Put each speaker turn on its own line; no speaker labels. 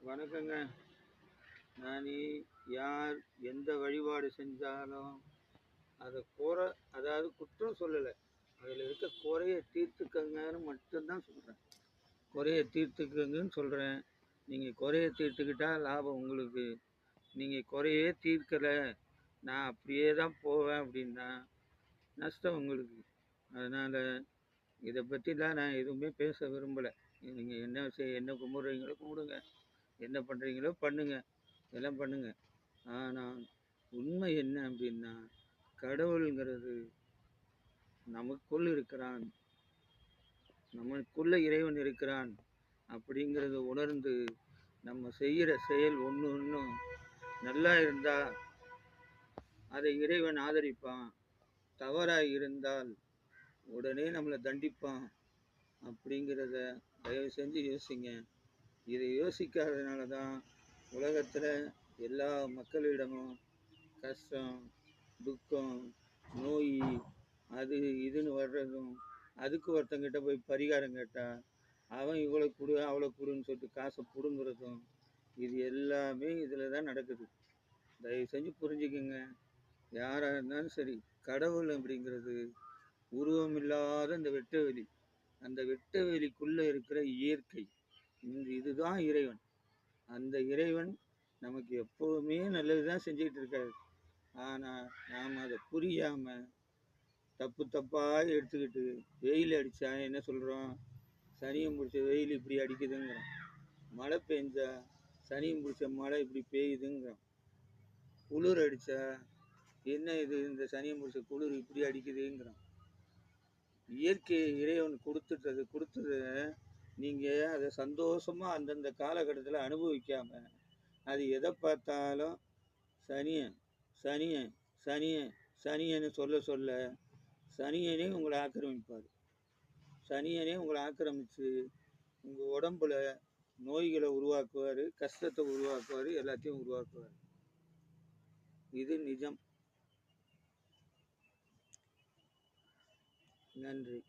வணக்கங்க. நான் யார் எந்த வழிபாடு செஞ்சாலும் அதை அதாவது குற்றம் சொல்லலை. அதில் இருக்க குறைய தீர்த்துக்கங்கன்னு மட்டும்தான் சொல்கிறேன். குறைய தீர்த்துக்கங்கன்னு சொல்கிறேன். நீங்கள் குறைய தீர்த்துக்கிட்டா லாபம் உங்களுக்கு. நீங்கள் குறையே தீர்க்கலை, நான் அப்படியே தான் போவேன் அப்படின்னா நஷ்டம் உங்களுக்கு. அதனால் இதை பற்றிலாம் நான் எதுவுமே பேச விரும்பலை. நீங்கள் என்ன கும்பிட்றீங்களோ கும்பிடுங்க, என்ன பண்ணுறீங்களோ பண்ணுங்க, எல்லாம் பண்ணுங்க. ஆனால் உண்மை என்ன அப்படின்னா, கடவுளுங்கிறது நமக்குள் இருக்கிறான், நமக்குள்ள இறைவன் இருக்கிறான் அப்படிங்கிறத உணர்ந்து நம்ம செய்கிற செயல் ஒன்று ஒன்றும் நல்லா இருந்தால் அதை இறைவன் ஆதரிப்பான். தவறாக இருந்தால் உடனே நம்மளை தண்டிப்பான். அப்படிங்கிறத தயவு செஞ்சு யோசிங்க. இதை யோசிக்காததுனால தான் உலகத்தில் எல்லா மக்களிடமும் கஷ்டம், துக்கம், நோய், அது இதுன்னு வர்றதும், அதுக்கு ஒருத்தங்கிட்ட போய் பரிகாரம் கேட்டால் அவன் இவ்வளோ கொடு அவ்வளோ கொடுன்னு சொல்லிட்டு காசை பிடுங்குறதும், இது எல்லாமே இதில் தான் நடக்குது. தயவு செஞ்சு புரிஞ்சுக்குங்க. யாராக இருந்தாலும் சரி, கடவுள் அப்படிங்கிறது உருவமில்லாத இந்த வெட்டவெளி, அந்த வெட்டவெளிக்குள்ளே இருக்கிற இயற்கை, இதுதான் இறைவன். அந்த இறைவன் நமக்கு எப்போவுமே நல்லது தான் செஞ்சுக்கிட்டு இருக்காரு. ஆனால் நாம் அதை புரியாமல் தப்பு தப்பாக எடுத்துக்கிட்டு வெயில் அடித்தா என்ன சொல்கிறோம்? சனியம் பிடிச்ச வெயில் இப்படி அடிக்குதுங்கிறோம். மழை பெஞ்சா சனியம் பிடிச்ச மழை இப்படி பெய்யுதுங்கிறோம். குளிர் அடித்தா என்ன இது, இந்த சனியம் பிடிச்ச குளிர் இப்படி அடிக்குதுங்கிறோம். இயற்கை இறைவன் கொடுத்ததை நீங்கள் அதை சந்தோஷமாக அந்தந்த காலகட்டத்தில் அனுபவிக்காமல் அது எதை பார்த்தாலும் சனியன் சனியன் சனியன் சனியன்னு சொல்ல சனியனே உங்களை ஆக்கிரமிப்பார். சனியனே உங்களை ஆக்கிரமித்து உங்கள் உடம்புல நோய்களை உருவாக்குவார், கஷ்டத்தை உருவாக்குவார், எல்லாத்தையும் உருவாக்குவார். இது நிஜம். நன்றி.